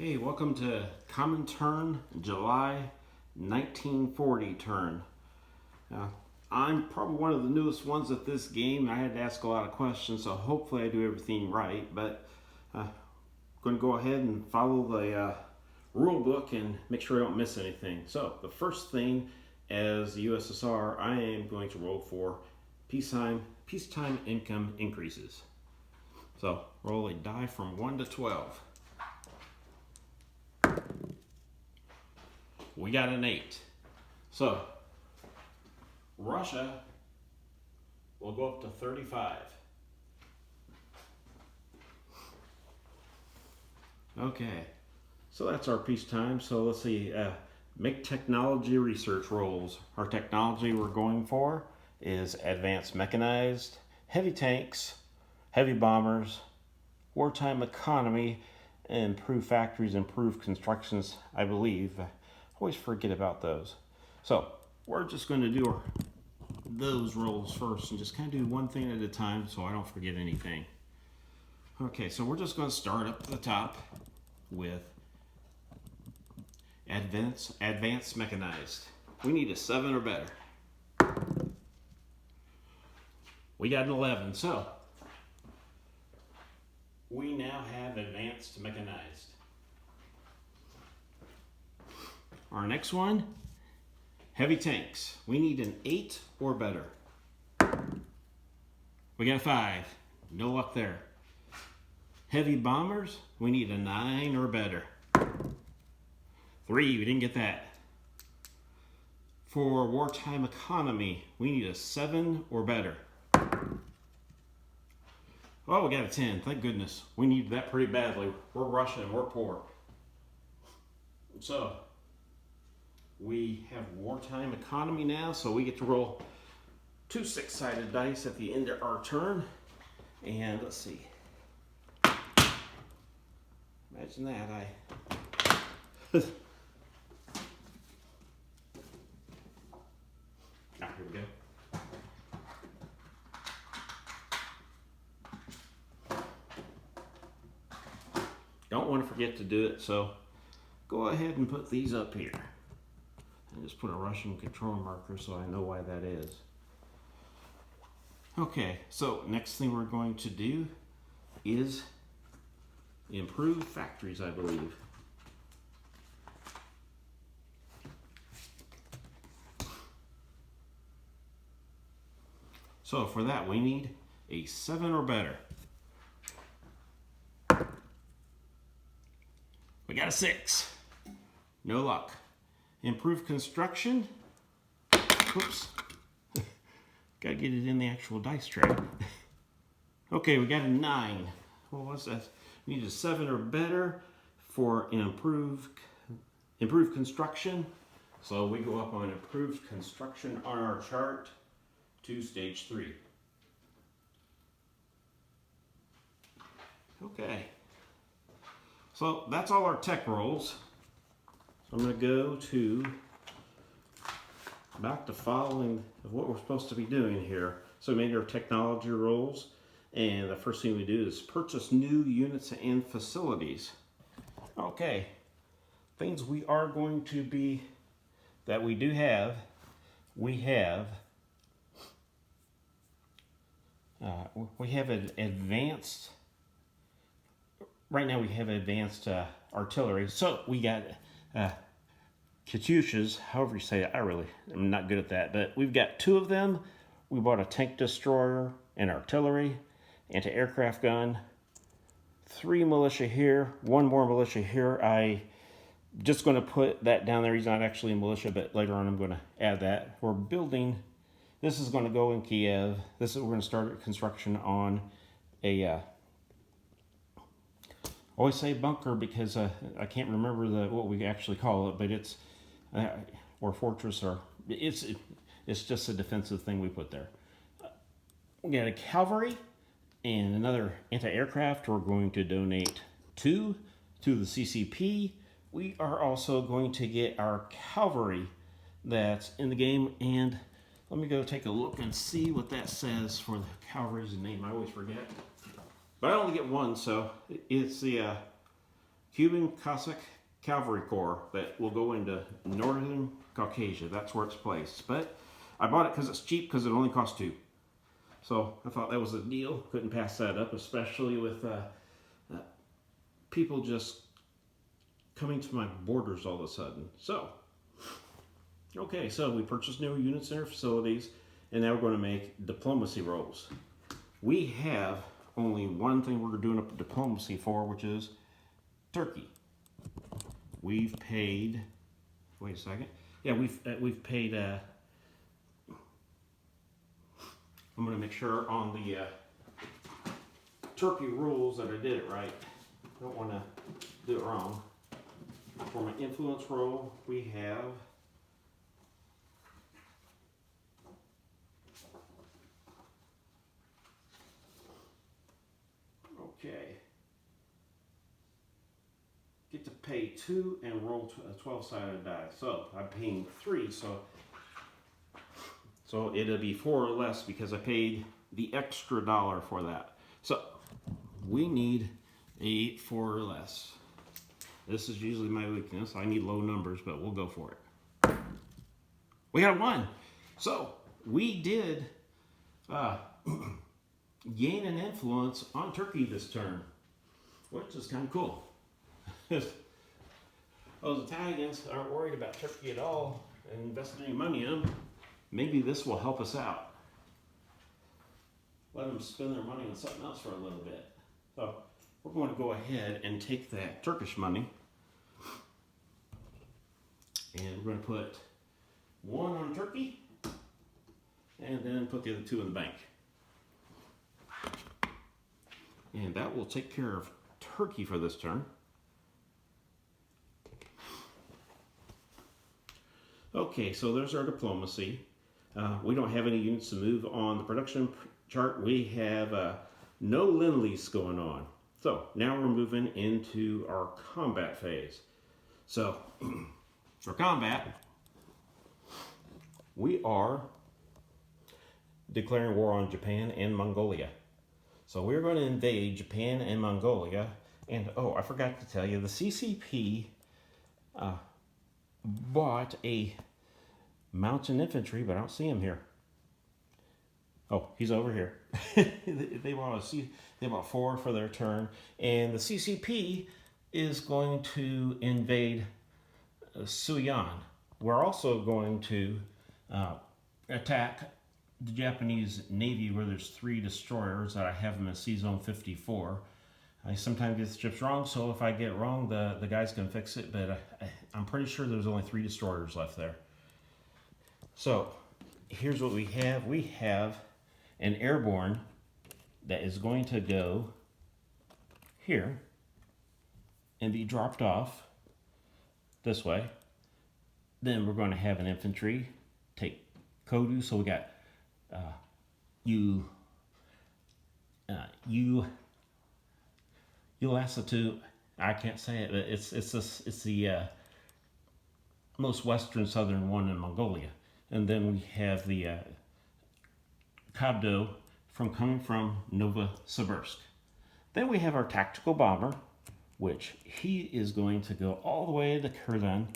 Okay, welcome to Common Turn, July 1940 turn. I'm probably one of the newest ones at this game. I had to ask a lot of questions, so hopefully I do everything right. But I'm going to go ahead and follow the rule book and make sure I don't miss anything. So the first thing, as the USSR, I am going to roll for peacetime income increases. So roll a die from 1 to 12. We got an 8. So Russia will go up to 35. Okay, so that's our peacetime. So let's see, make technology research rolls. Our technology we're going for is advanced mechanized, heavy tanks, heavy bombers, wartime economy, improved factories, improved constructions, I believe. I always forget about those. So we're just going to do those rolls first and just kind of do one thing at a time so I don't forget anything. Okay, so we're just going to start up at the top with advanced mechanized. We need a 7 or better. We got an 11, so we now have advanced mechanized. Our next one, heavy tanks. We need an 8 or better. We got a 5. No luck there. Heavy bombers, we need a 9 or better. 3, we didn't get that. For wartime economy, we need a 7 or better. Oh, we got a 10. Thank goodness. We need that pretty badly. We're Russian and we're poor. So we have wartime economy now, so we get to roll 2 6-sided dice at the end of our turn. And let's see. Imagine that. Here we go. Don't want to forget to do it, so go ahead and put these up here. And just put a Russian control marker so I know why that is. Okay, so next thing we're going to do is improve factories, I believe. So for that, we need a 7 or better. We got a 6. No luck. Improved construction. Oops. Got to get it in the actual dice tray. Okay, we got a 9. Well, what's that? We need a 7 or better for an improved construction. So we go up on improved construction on our chart to stage 3. Okay. So that's all our tech rolls. So I'm going to go to back to following of what we're supposed to be doing here. So we made our technology rolls, and the first thing we do is purchase new units and facilities. Okay, things we are going to be, that we do have, we have an advanced, right now we have advanced artillery. So we got Katyushas, however you say it. I'm not good at that, but we've got 2 of them. We bought a tank destroyer and artillery, anti-aircraft gun, 3 militia here, 1 more militia here. I just going to put that down there. He's not actually a militia, but later on I'm going to add that. We're building, this is going to go in Kiev. We're going to start construction on a, I always say bunker because I can't remember what we actually call it, but it's, or fortress, or it's just a defensive thing we put there. We got a cavalry and another anti-aircraft we're going to donate to the CCP. We are also going to get our cavalry that's in the game, and let me go take a look and see what that says for the cavalry's name. I always forget. But I only get 1, so it's the Cuban Cossack Cavalry Corps that will go into northern Caucasia. That's where it's placed. But I bought it because it's cheap, because it only costs 2. So I thought that was a deal. Couldn't pass that up, especially with people just coming to my borders all of a sudden. So, okay, so we purchased new units in our facilities, and now we're going to make diplomacy rolls. We have only one thing we're doing a diplomacy for, which is Turkey. We've paid, wait a second. Yeah, we've paid, I'm going to make sure on the Turkey rules that I did it right. I don't want to do it wrong. For my influence roll, we have get to pay 2 and roll a 12-sided die. So I'm paying 3, so it'll be 4 or less because I paid the extra $1 for that. So we need a 4 or less. This is usually my weakness. I need low numbers, but we'll go for it. We got 1. So we did gain an influence on Turkey this turn, which is kind of cool. Those Italians aren't worried about Turkey at all and investing any money in them. Maybe this will help us out. Let them spend their money on something else for a little bit. So we're going to go ahead and take that Turkish money, and we're going to put 1 on Turkey and then put the other 2 in the bank. And that will take care of Turkey for this turn. Okay, so there's our diplomacy. We don't have any units to move on the production chart. We have no Lend-Lease going on. So now we're moving into our combat phase. So for combat, we are declaring war on Japan and Mongolia. So we're going to invade Japan and Mongolia. And oh, I forgot to tell you, the CCP bought a mountain infantry, but I don't see him here. Oh, he's over here. They bought 4 for their turn, and the CCP is going to invade Suiyang. We're also going to attack the Japanese Navy, where there's 3 destroyers that I have them in C-Zone 54. I sometimes get the ships wrong, so if I get it wrong, the guys can fix it, but I'm pretty sure there's only 3 destroyers left there. So here's what we have. We have an airborne that is going to go here and be dropped off this way. Then we're going to have an infantry take Kodu. So we got Ulasatu. I can't say it, but it's the most western southern one in Mongolia. And then we have the Kabdo coming from Novosibirsk. Then we have our tactical bomber, which he is going to go all the way to Kurgan,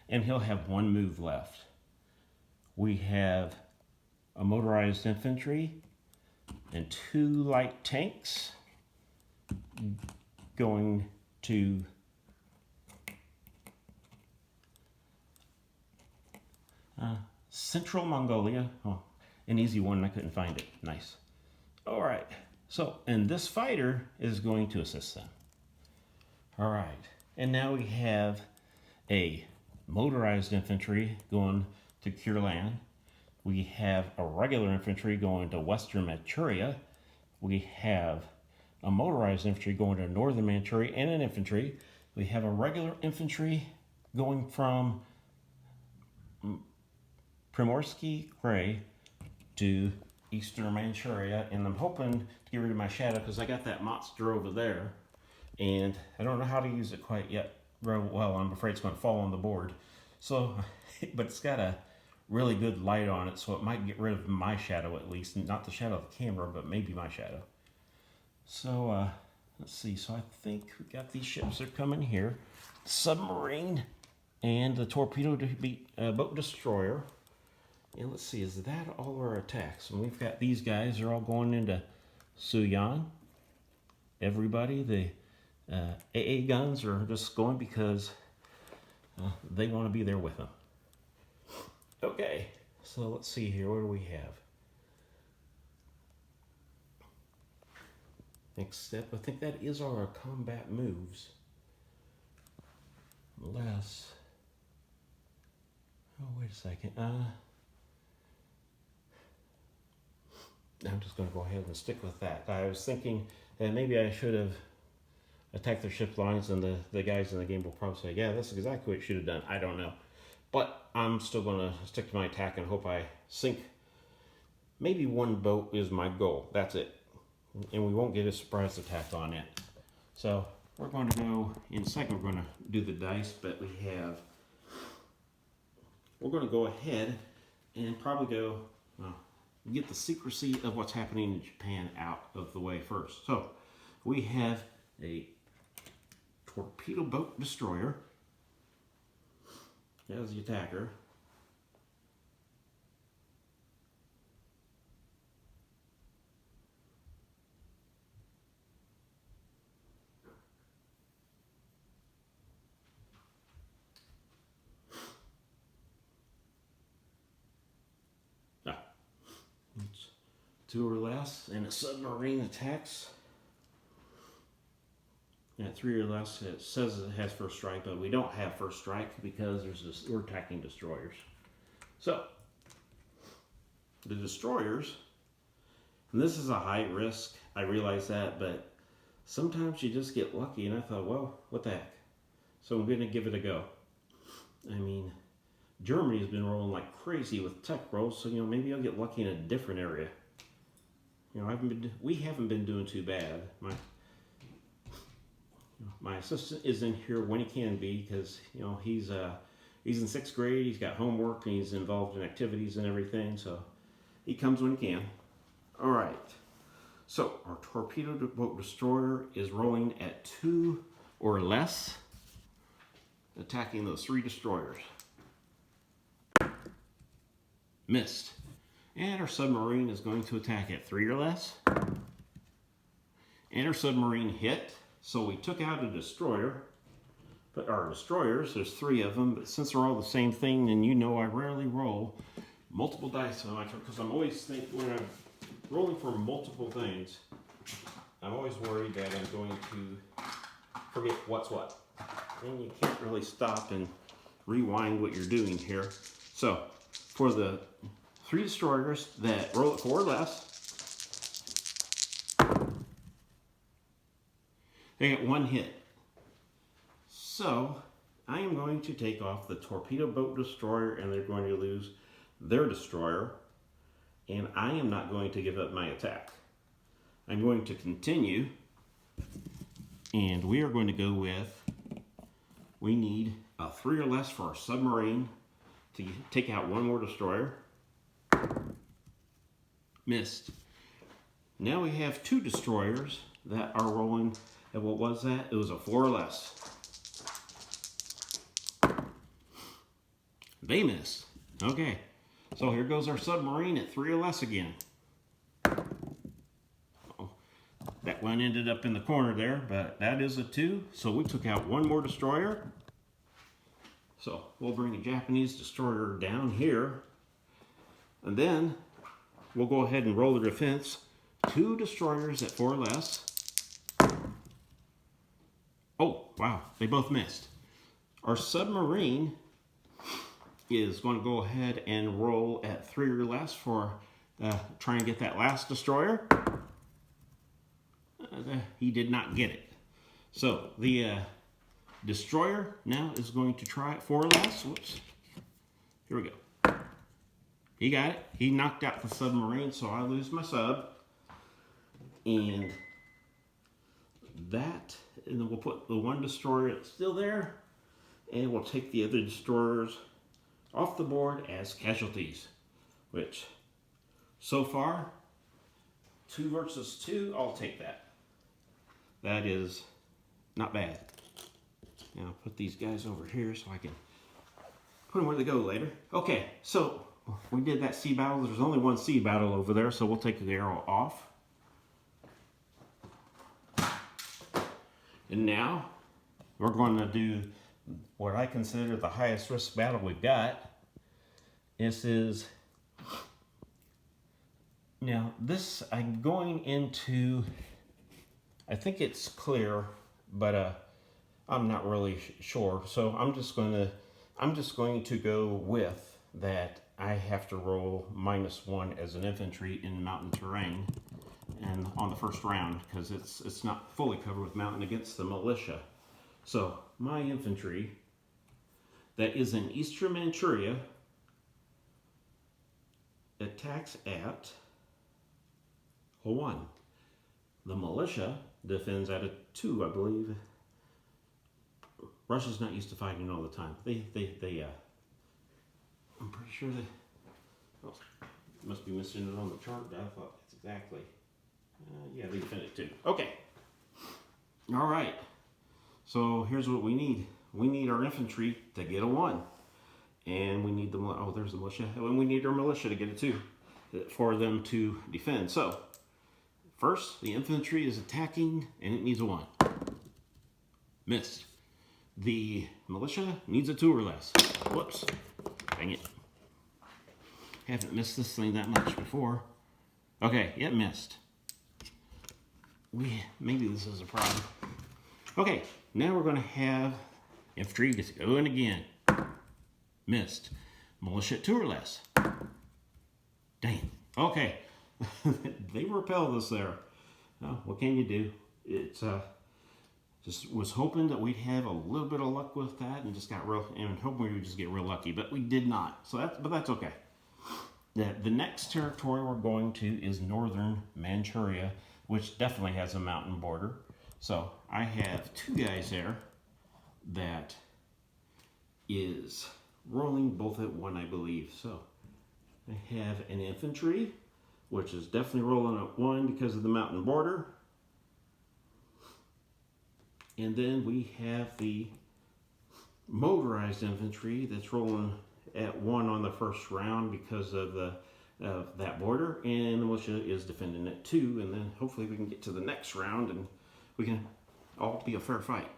and he'll have 1 move left. We have a motorized infantry and 2 light tanks going to Central Mongolia. Oh, an easy one, I couldn't find it. Nice. All right. So, and this fighter is going to assist them. All right. And now we have a motorized infantry going to Kurlan. We have a regular infantry going to Western Manchuria. We have a motorized infantry going to Northern Manchuria and an infantry. We have a regular infantry going from Primorsky Krai to Eastern Manchuria, and I'm hoping to get rid of my shadow because I got that monster over there, and I don't know how to use it quite yet very well. I'm afraid it's going to fall on the board. So, but it's got a really good light on it, so it might get rid of my shadow at least, not the shadow of the camera, but maybe my shadow. So Let's see, so I think we got these ships that are coming here. The submarine and the torpedo boat destroyer. And let's see, is that all our attacks? And we've got these guys, they're all going into Suyan. Everybody, the AA guns are just going because they want to be there with them. Okay, so let's see here, what do we have? Next step, I think that is our combat moves. Unless, oh wait a second, I'm just going to go ahead and stick with that. I was thinking that maybe I should have attacked their ship lines, and the guys in the game will probably say, yeah, that's exactly what you should have done. I don't know. But I'm still going to stick to my attack and hope I sink. Maybe one boat is my goal. That's it. And we won't get a surprise attack on it. So we're going to go, in a second we're going to do the dice, but we're going to go ahead and probably go, get the secrecy of what's happening in Japan out of the way first. So we have a torpedo boat destroyer as the attacker. It's 2 or less, and a submarine attacks. At 3 or less, it says it has first strike, but we don't have first strike because we're attacking destroyers. So, the destroyers, and this is a high risk, I realize that, but sometimes you just get lucky, and I thought, well, what the heck? So I'm going to give it a go. I mean, Germany's been rolling like crazy with tech rolls, so maybe I'll get lucky in a different area. We haven't been doing too bad. My assistant is in here when he can be, because he's in 6th grade. He's got homework and he's involved in activities and everything, so he comes when he can. All right. So our torpedo boat destroyer is rolling at 2 or less, attacking those 3 destroyers. Missed. And our submarine is going to attack at 3 or less. And our submarine hit, so we took out a destroyer. But our destroyers, there's 3 of them, but since they're all the same thing, then I rarely roll multiple dice on my turn, because I'm always when I'm rolling for multiple things, I'm always worried that I'm going to forget what's what. And you can't really stop and rewind what you're doing here. So, for the 3 destroyers that roll at 4 or less, they get 1 hit. So, I am going to take off the torpedo boat destroyer, and they're going to lose their destroyer, and I am not going to give up my attack. I'm going to continue, and we are going to go with, we need a 3 or less for our submarine to take out 1 more destroyer. Missed. Now we have 2 destroyers that are rolling, and what was that? It was a 4 or less. They missed. Okay, so here goes our submarine at 3 or less again. That one ended up in the corner there, but that is a 2, so we took out 1 more destroyer. So we'll bring a Japanese destroyer down here, and then we'll go ahead and roll the defense. 2 destroyers at 4 or less. Oh, wow, they both missed. Our submarine is going to go ahead and roll at 3 or less for trying to get that last destroyer. He did not get it. So the destroyer now is going to try at 4 or less. Whoops. Here we go. He got it. He knocked out the submarine, so I lose my sub. And then we'll put the 1 destroyer that's still there, and we'll take the other destroyers off the board as casualties, which so far 2 versus 2, I'll take that. that is not bad. Now put these guys over here so I can put them where they go later. Okay, so we did that sea battle. There's only one sea battle over there, so we'll take the arrow off. And now we're going to do what I consider the highest risk battle we've got. This I'm going into, I think it's clear, but I'm not really sure. So I'm just going to go with that. I have to roll -1 as an infantry in mountain terrain, and on the first round, because it's not fully covered with mountain against the militia. So my infantry that is in Eastern Manchuria attacks at a 1. The militia defends at a 2, I believe. Russia's not used to fighting all the time. I'm pretty sure they must be missing it on the chart, but I thought that's exactly. Yeah, they defend it too. Okay. All right. So here's what we need. We need our infantry to get a 1. And we need there's the militia. And we need our militia to get a 2 for them to defend. So first, the infantry is attacking and it needs a 1. Missed. The militia needs a 2 or less. Whoops. Dang it. Haven't missed this thing that much before. Okay, it missed. Maybe this is a problem. Okay, now we're going to have infantry going again. Missed. Militia 2 or less. Dang. Okay. They repelled us there. Oh, what can you do? It's just was hoping that we'd have a little bit of luck with that, and hoping we would just get real lucky, but we did not. But that's okay. The next territory we're going to is Northern Manchuria, which definitely has a mountain border. So I have 2 guys there that is rolling both at 1, I believe. So I have an infantry, which is definitely rolling at 1 because of the mountain border. And then we have the motorized infantry that's rolling at 1 on the first round because of that border, and the militia is defending at 2, and then hopefully we can get to the next round and we can all be a fair fight.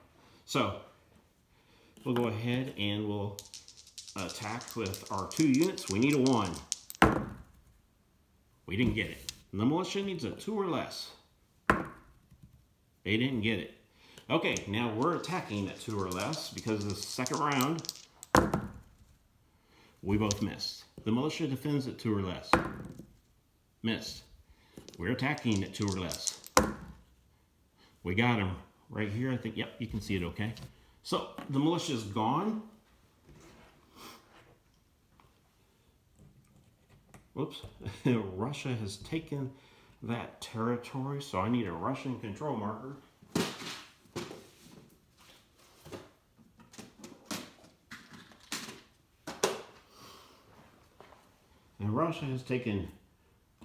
So we'll go ahead and we'll attack with our 2 units. We need a 1. We didn't get it. And the militia needs a 2 or less. They didn't get it. Okay, now we're attacking at 2 or less because of the second round. We both missed. The militia defends at 2 or less. Missed. We're attacking at 2 or less. We got him right here. I think, yep, you can see it okay. So the militia's gone. Whoops. Russia has taken that territory, so I need a Russian control marker. And Russia has taken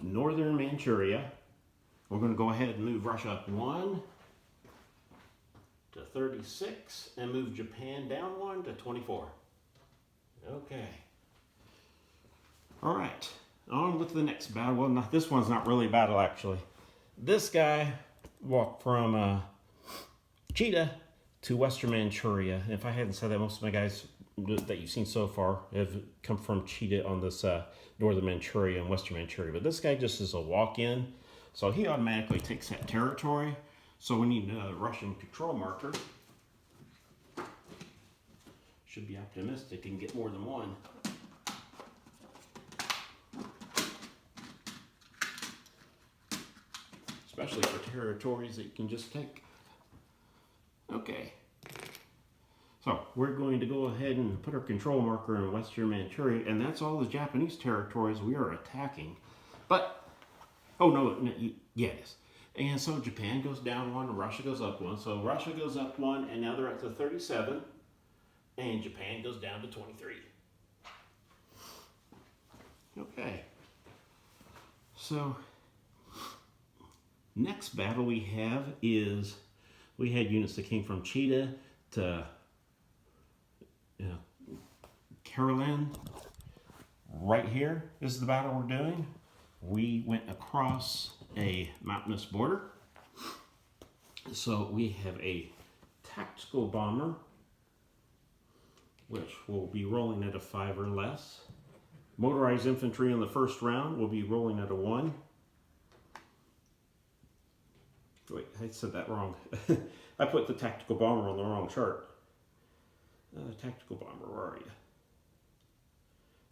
Northern Manchuria. We're going to go ahead and move Russia up 1 to 36 and move Japan down 1 to 24. Okay. All right. On with the next battle. Well, this one's not really a battle, actually. This guy walked from Chita to Western Manchuria. If I hadn't said that, most of my guys that you've seen so far have come from Chita on this Northern Manchuria and Western Manchuria. But this guy just is a walk-in, so he automatically takes that territory. So we need a Russian control marker. Should be optimistic and get more than 1. Especially for territories that you can just take. Okay. So we're going to go ahead and put our control marker in Western Manchuria, and that's all the Japanese territories we are attacking. But, oh no, yeah, it is. And so Japan goes down 1, and Russia goes up 1. So Russia goes up 1, and now they're at the 37, and Japan goes down to 23. Okay. So next battle we have is We had units that came from Cheetah to Carolyn. Right here is the battle we're doing. We went across a mountainous border. So we have a tactical bomber, which will be rolling at a 5 or less. Motorized infantry in the first round will be rolling at a 1. Wait, I said that wrong. I put the tactical bomber on the wrong chart. Tactical bomber, where are you?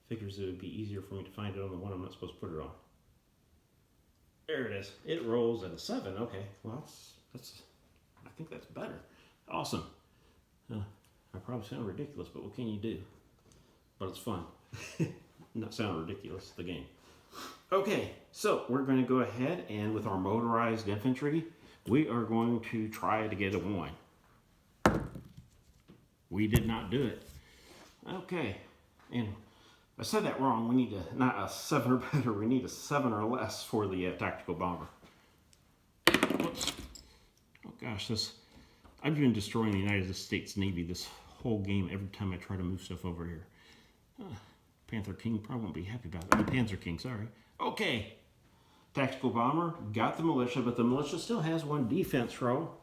Figures it would be easier for me to find it on the one I'm not supposed to put it on. There it is. It rolls at a 7. Okay, well that's I think that's better. Awesome. I probably sound ridiculous, but what can you do? But it's fun. Not sound ridiculous, the game. Okay, so we're going to go ahead and with our motorized infantry, we are going to try to get a 1. We did not do it. Okay, and I said that wrong. We need not a 7 or better, we need a 7 or less for the tactical bomber. Whoops. Oh gosh, I've been destroying the United States Navy this whole game every time I try to move stuff over here. Panther King probably won't be happy about it. Panzer King, sorry. Okay, tactical bomber, got the militia, but the militia still has 1 defense roll.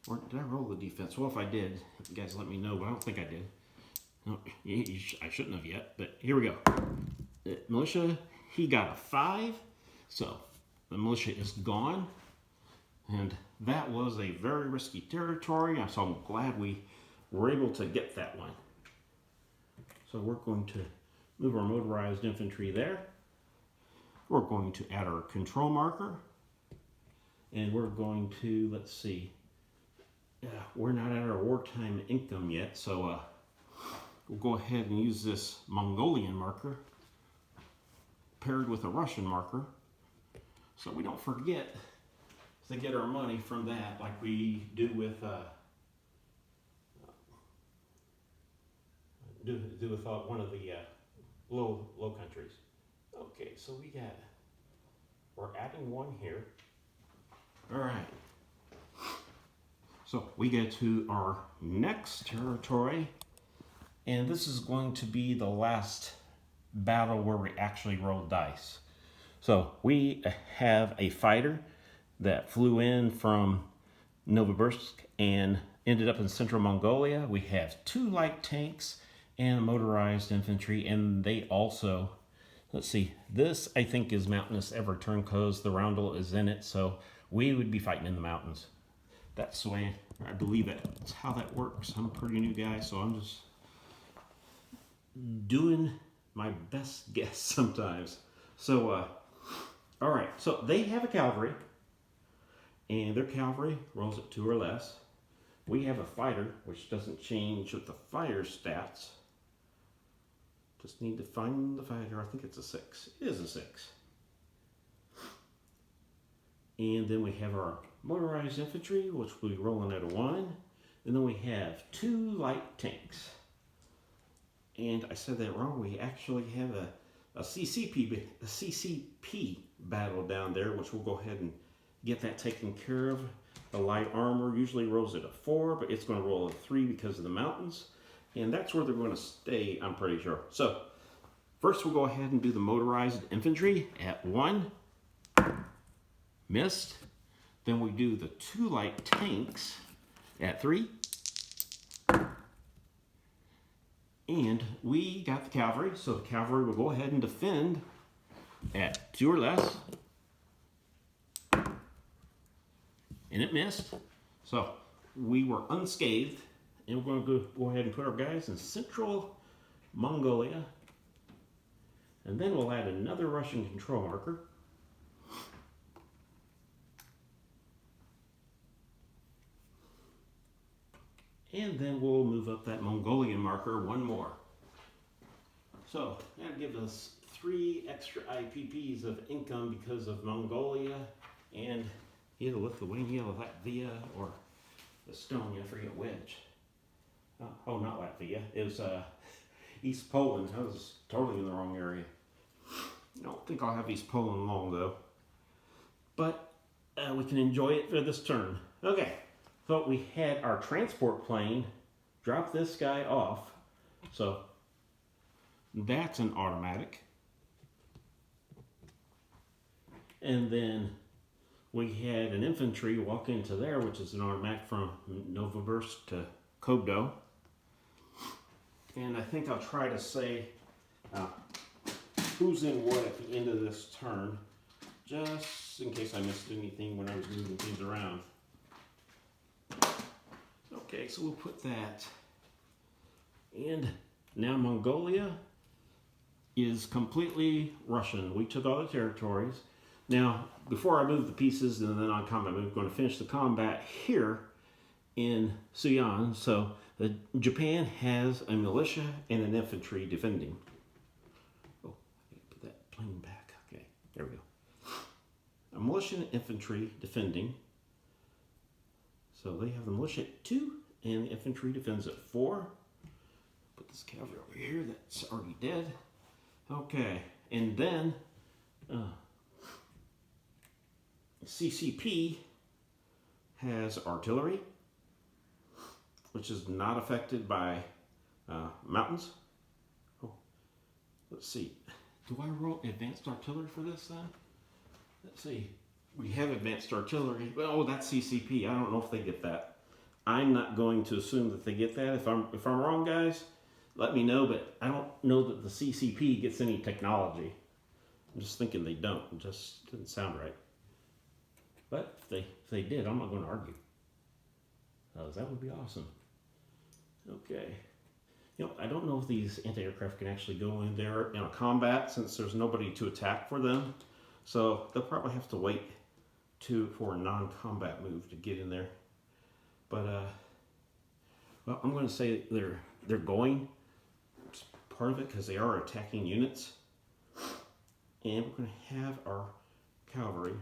Or did I roll the defense? Well, if I did, you guys let me know, but I don't think I did. No, I shouldn't have yet, but here we go. The militia, he got a 5, so the militia is gone. And that was a very risky territory, so I'm glad we were able to get that one. So we're going to move our motorized infantry there. We're going to add our control marker. And we're going to, let's see, we're not at our wartime income yet, so we'll go ahead and use this Mongolian marker paired with a Russian marker so we don't forget to get our money from that like we do with one of the low countries. Okay, so we're adding 1 here. All right. So we get to our next territory, and this is going to be the last battle where we actually roll dice. So we have a fighter that flew in from Novosibirsk and ended up in central Mongolia. We have 2 light tanks and motorized infantry, and they also, let's see, this I think is mountainous every turn because the roundel is in it, so we would be fighting in the mountains. That's the way I believe that's how that works. I'm a pretty new guy, so I'm just doing my best guess sometimes. So, all right, so they have a cavalry, and their cavalry rolls at 2 or less. We have a fighter, which doesn't change with the fighter stats. Just need to find the fighter. I think it's a 6. It is a 6. And then we have our motorized infantry, which will be rolling at a 1. And then we have 2 light tanks. And I said that wrong. We actually have a CCP battle down there, which we'll go ahead and get that taken care of. The light armor usually rolls at a 4, but it's going to roll at a 3 because of the mountains. And that's where they're going to stay, I'm pretty sure. So, first we'll go ahead and do the motorized infantry at 1. Missed. Then we do the 2 light tanks at 3. And we got the cavalry, so the cavalry will go ahead and defend at 2 or less. And it missed. So we were unscathed. And we're going to go ahead and put our guys in central Mongolia. And then we'll add another Russian control marker. And then we'll move up that Mongolian marker 1 more. So that gives us 3 extra IPPs of income because of Mongolia and either Lithuania, Latvia, or Estonia, I forget which. Oh, not Latvia. It was East Poland. I was totally in the wrong area. I don't think I'll have East Poland long, though. But we can enjoy it for this turn. Okay, But we had our transport plane drop this guy off. So that's an automatic. And then we had an infantry walk into there, which is an automatic from Novosibirsk to Kobdo. And I think I'll try to say who's in what at the end of this turn, just in case I missed anything when I was moving things around. Okay, so we'll put that. And now Mongolia is completely Russian. We took all the territories. Now, before I move the pieces and then on combat move, I'm going to finish the combat here in Suyan. So Japan has a militia and an infantry defending. Oh, I gotta put that plane back. Okay, there we go. A militia and infantry defending. So they have the militia at 2 and the infantry defends at 4. Put this cavalry over here that's already dead. Okay, and then CCP has artillery, which is not affected by mountains. Oh, let's see. Do I roll advanced artillery for this then? Let's see. We have advanced artillery. Oh, that's CCP. I don't know if they get that. I'm not going to assume that they get that. If I'm wrong, guys, let me know. But I don't know that the CCP gets any technology. I'm just thinking they don't. It just didn't sound right. But if they did, I'm not going to argue. That would be awesome. Okay. You know, I don't know if these anti-aircraft can actually go in there in a combat since there's nobody to attack for them. So they'll probably have to wait for a non-combat move to get in there. But well, I'm going to say they're going. It's part of it because they are attacking units, and we're going to have our cavalry.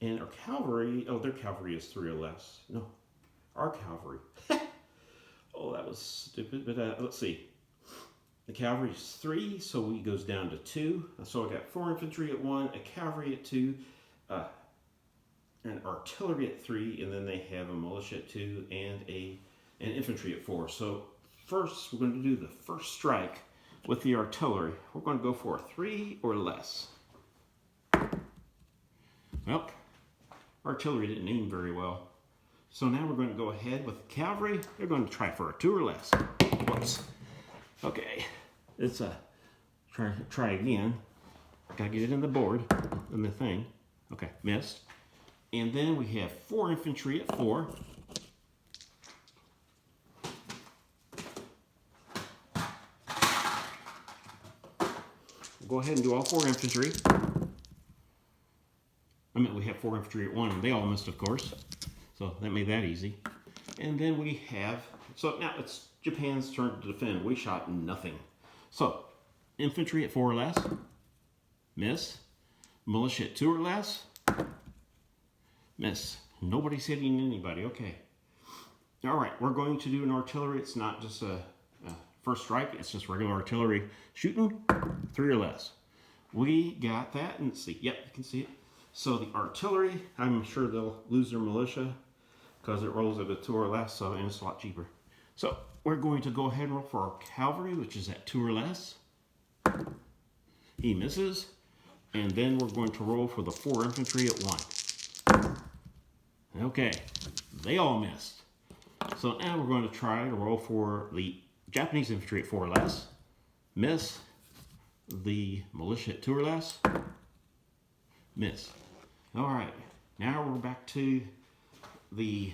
And our cavalry, oh, their cavalry is 3 or less. No, our cavalry. Oh, that was stupid. But let's see. The cavalry is 3, so he goes down to 2. So I got 4 infantry at 1, a cavalry at 2, an artillery at 3, and then they have a militia at 2 and an infantry at 4. So first, we're going to do the first strike with the artillery. We're going to go for 3 or less. Well, artillery didn't aim very well. So now we're going to go ahead with the cavalry. They're going to try for a 2 or less. Whoops. Okay, it's a try again. Gotta get it in the board, in the thing. Okay, missed. And then we have 4 infantry at 4. We'll go ahead and do all 4 infantry. I mean, we have 4 infantry at 1, and they all missed, of course. So that made that easy. And then we have, so now it's Japan's turn to defend. We shot nothing. So, infantry at 4 or less. Miss. Militia at 2 or less. Miss. Nobody's hitting anybody. Okay. All right, we're going to do an artillery. It's not just a first strike. It's just regular artillery shooting. 3 or less. We got that. And see. Yep, you can see it. So the artillery, I'm sure they'll lose their militia because it rolls at a 2 or less, and it's a lot cheaper. So we're going to go ahead and roll for our cavalry, which is at 2 or less. He misses. And then we're going to roll for the 4 infantry at 1. Okay, they all missed. So now we're going to try to roll for the Japanese infantry at 4 or less. Miss. The militia at 2 or less. Miss. All right, now we're back to the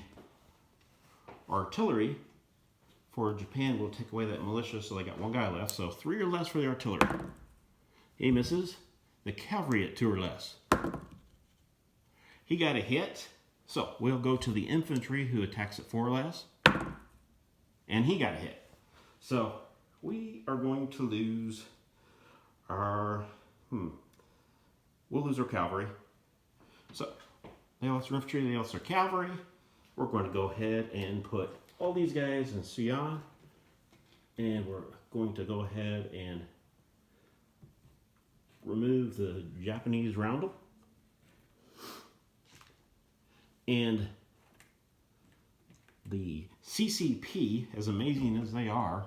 artillery. For Japan, we'll take away that militia, so they got 1 guy left. So 3 or less for the artillery. He misses. The cavalry at 2 or less. He got a hit. So we'll go to the infantry who attacks at 4 or less. And he got a hit. So we are going to lose our, we'll lose our cavalry. So they lost their infantry, they lost their cavalry. We're going to go ahead and put all these guys in Suyan. And we're going to go ahead and remove the Japanese roundel. And the CCP, as amazing as they are,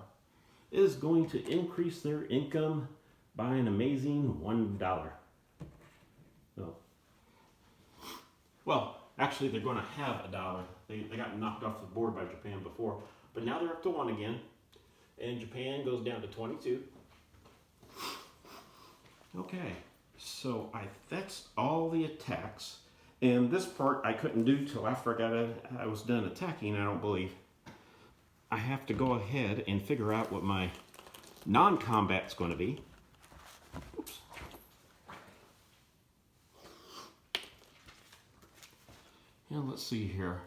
is going to increase their income by an amazing $1. So, well, actually, they're going to have $1. They got knocked off the board by Japan before, but now they're up to 1 again, and Japan goes down to 22. Okay, so that's all the attacks. And this part I couldn't do till after I was done attacking, I don't believe. I have to go ahead and figure out what my non-combat's going to be. Oops. Now let's see here.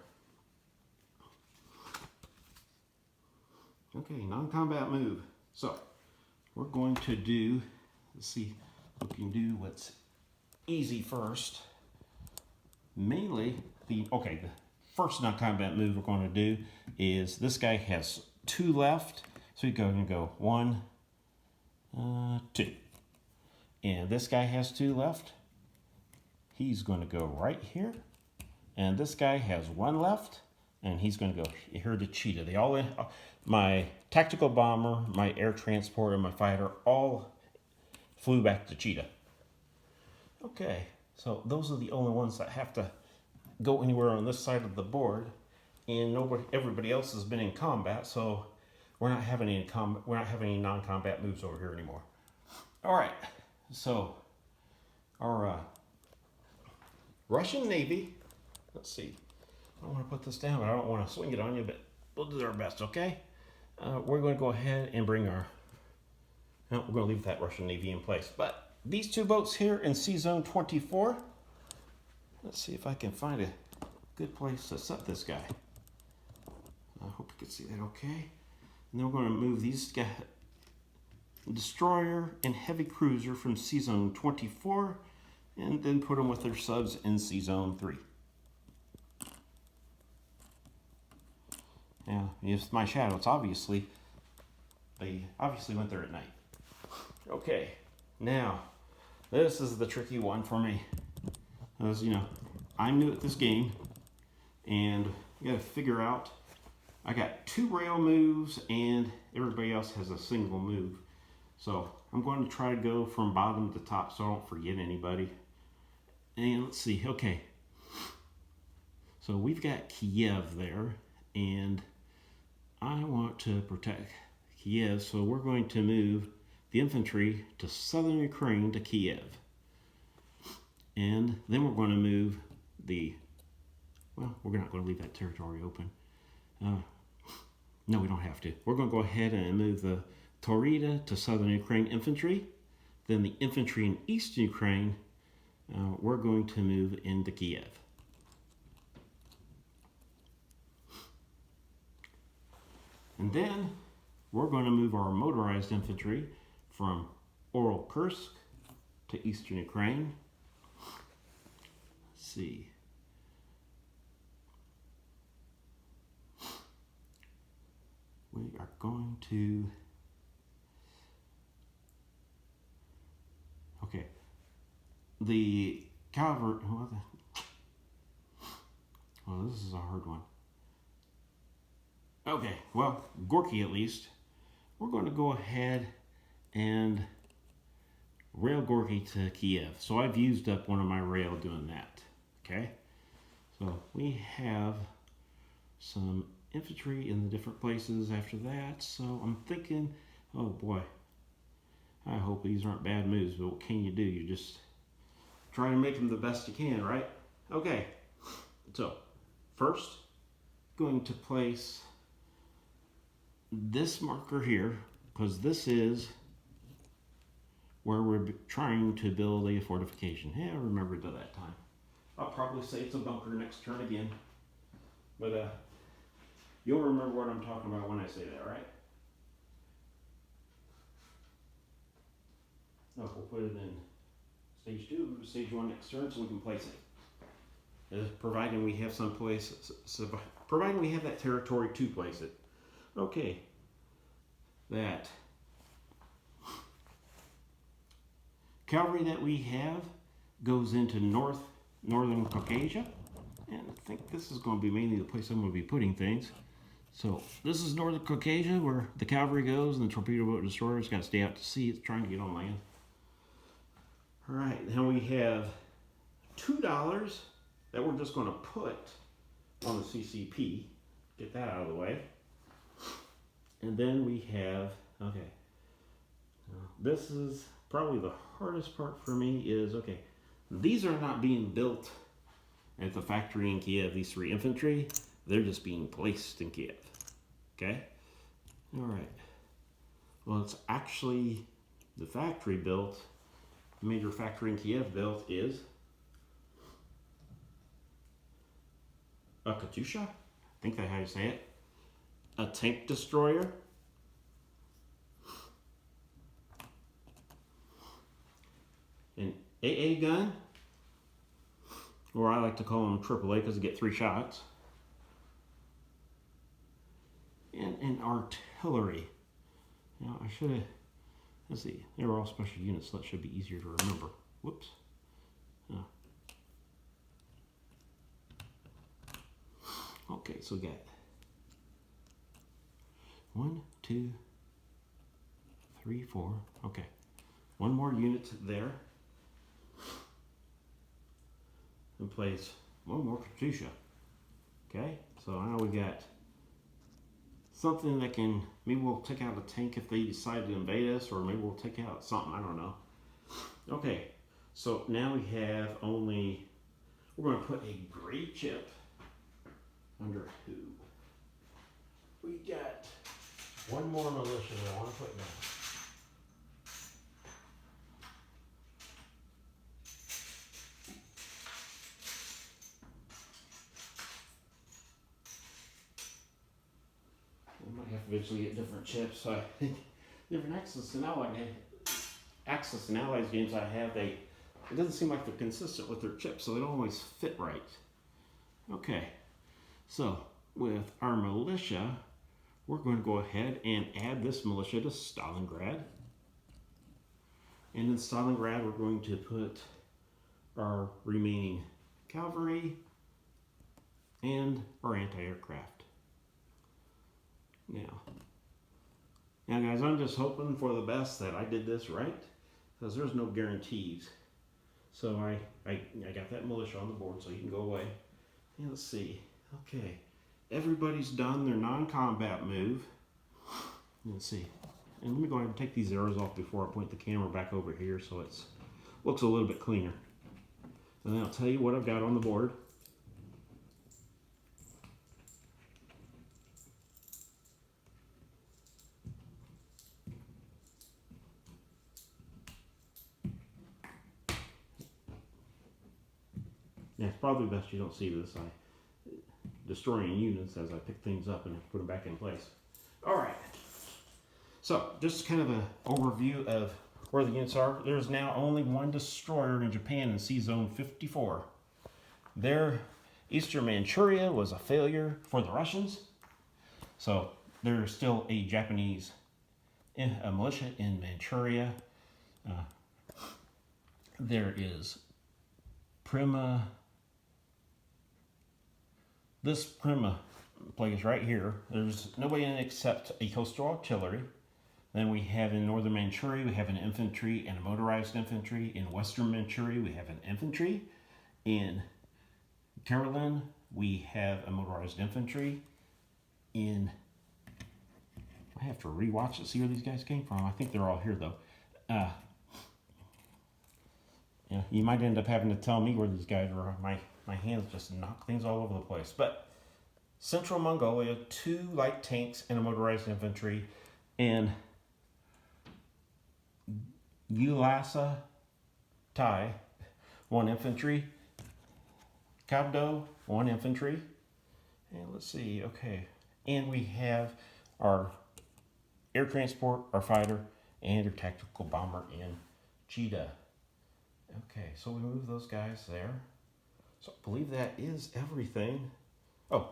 Okay, non-combat move. So we're going to do, let's see, we can do what's easy first. Mainly, the first non-combat move we're going to do is this guy has 2 left. So you're going to go 1, 2. And this guy has 2 left. He's going to go right here. And this guy has 1 left. And he's going to go here to Cheetah. They all, my tactical bomber, my air transport, and my fighter all flew back to Cheetah. Okay, so those are the only ones that have to go anywhere on this side of the board, and everybody else has been in combat, so we're not having any non-combat moves over here anymore. All right, so our Russian Navy. Let's see. I don't want to put this down, but I don't want to swing it on you, but we'll do our best. Okay. We're going to go ahead and bring we're going to leave that Russian Navy in place, but these 2 boats here in C-Zone 24, let's see if I can find a good place to set this guy. I hope you can see that okay. And then we're going to move these guys, destroyer and heavy cruiser from C-Zone 24, and then put them with their subs in C-Zone 3. Now, it's my shadows, obviously. They obviously went there at night. Okay, now, this is the tricky one for me. As you know, I'm new at this game, and you gotta figure out, I got 2 rail moves, and everybody else has a single move. So, I'm going to try to go from bottom to top so I don't forget anybody. And let's see, okay. So, we've got Kiev there, and I want to protect Kiev, so we're going to move the infantry to southern Ukraine to Kiev. And then we're going to move we're not going to leave that territory open. No, we don't have to. We're going to go ahead and move the Taurida to southern Ukraine infantry. Then the infantry in eastern Ukraine, we're going to move into Kiev. And then we're going to move our motorized infantry from Oral Kursk to eastern Ukraine. Let's see. We are going to... Okay. The cavalry... Well, this is a hard one. Okay, well, Gorky at least. We're going to go ahead and rail Gorky to Kiev. So I've used up one of my rail doing that. Okay, so we have some infantry in the different places after that. So I'm thinking, oh boy, I hope these aren't bad moves, but what can you do? You just try to make them the best you can, right? Okay, so first, going to place this marker here, because this is where we're trying to build a fortification. Yeah, I remembered that time. I'll probably say it's a bunker next turn again, but you'll remember what I'm talking about when I say that, right? Oh, we'll put it in stage 2, stage 1 next turn, so we can place it. Providing we have some place, providing we have that territory to place it. Okay, that cavalry that we have goes into northern Caucasia, and I think this is going to be mainly the place I'm going to be putting things. So this is Northern Caucasia, where the cavalry goes and the torpedo boat destroyers got to stay out to sea. It's trying to get on land. All right, now we have $2 that we're just going to put on the CCP. Get that out of the way. And then we have, okay, this is probably the hardest part for me is, okay, these are not being built at the factory in Kiev, these 3 infantry. They're just being placed in Kiev. Okay? All right. Well, it's actually the factory built, major factory in Kiev built is a Katyusha. I think that's how you say it. A tank destroyer. An AA gun, or I like to call them AAA because they get 3 shots. And an artillery. Now I should have, let's see, they were all special units, so that should be easier to remember. Whoops. Oh. Okay, so we got 1, 2, 3, 4. Okay, 1 more unit there. And place 1 more Katyusha. Okay, so now we got something that can, maybe we'll take out a tank if they decide to invade us, or maybe we'll take out something, I don't know. Okay, so now we have only, we're going to put a gray chip under who? We got 1 more militia that I want to put down. We might have to eventually get different chips. I think different Axis and Allies games I have, it doesn't seem like they're consistent with their chips, so they don't always fit right. Okay, so with our militia, we're going to go ahead and add this militia to Stalingrad. And in Stalingrad, we're going to put our remaining cavalry and our anti-aircraft. Now guys, I'm just hoping for the best that I did this right, because there's no guarantees. So I got that militia on the board, so you can go away. And let's see. Okay, everybody's done their non-combat move. Let's see. And let me go ahead and take these arrows off before I point the camera back over here, so it looks a little bit cleaner. And then I'll tell you what I've got on the board. Now, it's probably best you don't see this. I destroying units as I pick things up and put them back in place. All right. So, just kind of an overview of where the units are. There's now only 1 destroyer in Japan in Sea Zone 54. Their Eastern Manchuria was a failure for the Russians. So, there's still a Japanese militia in Manchuria. There is this Prima place right here. There's nobody in it except a coastal artillery. Then we have in northern Manchuria, we have an infantry and a motorized infantry. In western Manchuria, we have an infantry. In Karelin, we have a motorized infantry. I have to rewatch to see where these guys came from. I think they're all here though. Yeah, you might end up having to tell me where these guys are. My hands just knock things all over the place. But Central Mongolia, 2 light tanks and a motorized infantry. And Ulasa Tai, 1 infantry. Kabdo, 1 infantry. And let's see, okay. And we have our air transport, our fighter, and our tactical bomber in Cheetah. Okay, so we move those guys there. So I believe that is everything. Oh,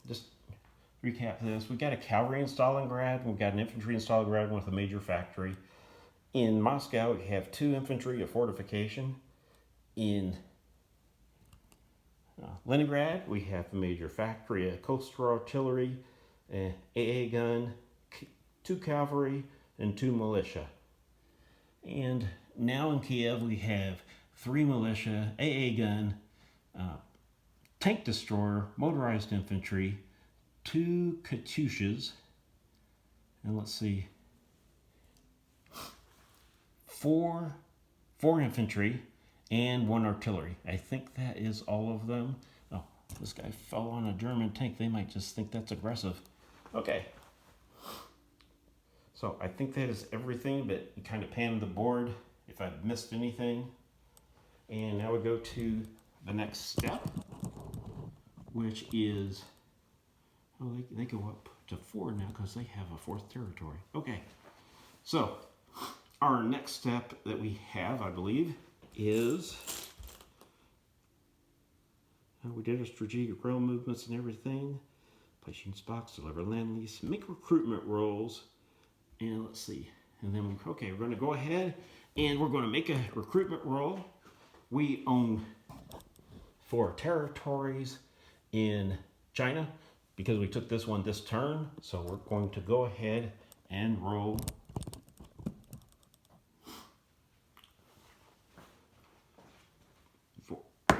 just recap this. We got a cavalry in Stalingrad. We've got an infantry in Stalingrad with a major factory. In Moscow, we have 2 infantry, a fortification. In Leningrad, we have a major factory, a coastal artillery, AA gun, 2 cavalry, and 2 militia. And now in Kiev we have 3 militia, AA gun, tank destroyer, motorized infantry, 2 Katyushas, and let's see, 4 infantry, and 1 artillery. I think that is all of them. Oh, this guy fell on a German tank. They might just think that's aggressive. Okay. So I think that is everything, but you kind of panned the board if I've missed anything. And now we go to the next step, which is, oh, they go up to 4 now because they have a 4th territory. Okay. So our next step that we have, I believe, is we did our strategic rail movements and everything. Place units box, deliver land lease, make recruitment rolls, and let's see. And then, okay, we're going to go ahead and we're going to make a recruitment roll. We own 4 territories in China because we took this one this turn. So we're going to go ahead and roll.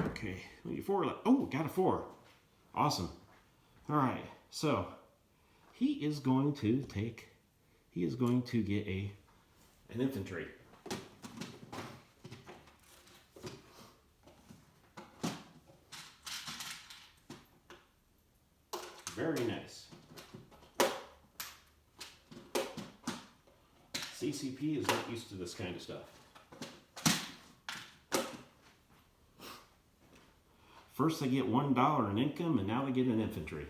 Okay, 4 left. Oh, got a 4. Awesome. All right, so he is going to get an infantry. Very nice. CCP is not used to this kind of stuff. First they get $1 in income, and now they get an infantry.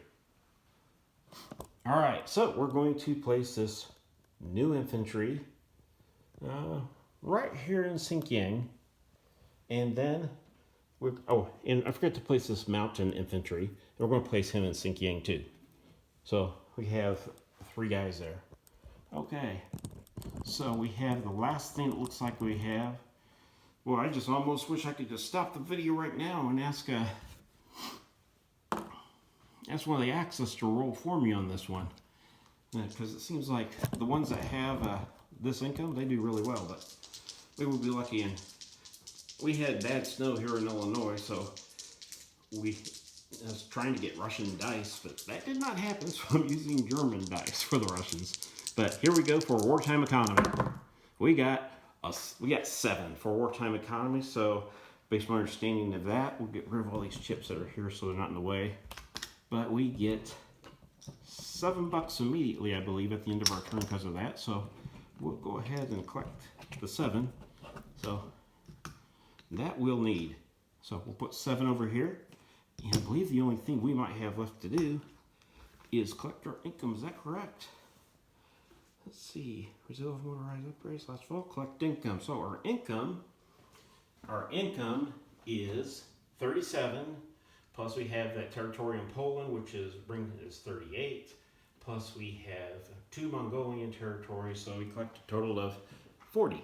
All right, so we're going to place this new infantry right here in Xinjiang, and then and I forgot to place this mountain infantry, and we're going to place him in Xinjiang too. So we have 3 guys there. Okay, so we have the last thing it looks like we have. Well, I just almost wish I could just stop the video right now and ask one of the Axis to roll for me on this one. Because it seems like the ones that have this income, they do really well, but we will be lucky. And we had bad snow here in Illinois, so I was trying to get Russian dice, but that did not happen, so I'm using German dice for the Russians. But here we go for wartime economy. We got 7 for wartime economy, so based on my understanding of that, we'll get rid of all these chips that are here so they're not in the way. But we get $7 immediately, I believe, at the end of our turn because of that. So we'll go ahead and collect the 7. So that we'll need. So we'll put 7 over here. And I believe the only thing we might have left to do is collect our income. Is that correct? Let's see. Reserve motorized upgrades last fall. Collect income. So our income is 37. Plus we have that territory in Poland, which is 38. Plus we have 2 Mongolian territories, so we collect a total of 40.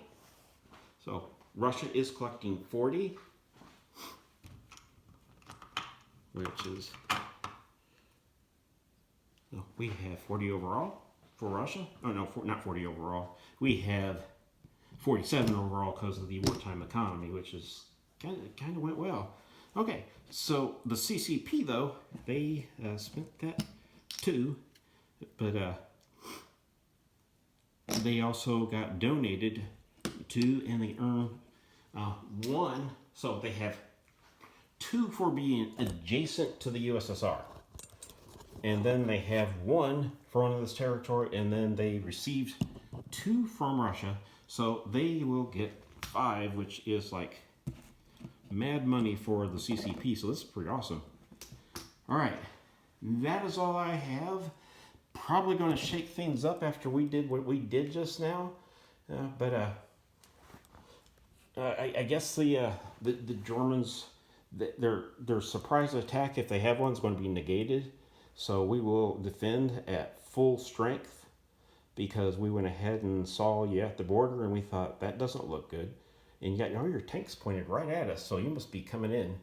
So Russia is collecting 40, which is, we have 40 overall for Russia. Oh no, not 40 overall. We have 47 overall because of the wartime economy, which is kind of went well. Okay, so the CCP though, they spent that too, but they also got donated 2, and they earned 1. So they have 2 for being adjacent to the USSR, and then they have 1 for owning this territory, and then they received 2 from Russia. So they will get 5, which is like mad money for the CCP, so this is pretty awesome. All right, that is all I have. Probably going to shake things up after we did what we did just now, but I guess the Germans, their surprise attack, if they have one, is going to be negated. So we will defend at full strength because we went ahead and saw you at the border, and we thought that doesn't look good. And you got all your tanks pointed right at us, so you must be coming in.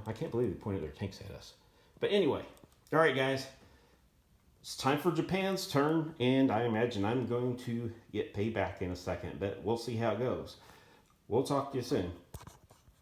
I can't believe they pointed their tanks at us. But anyway, all right, guys. It's time for Japan's turn, and I imagine I'm going to get payback in a second, but we'll see how it goes. We'll talk to you soon.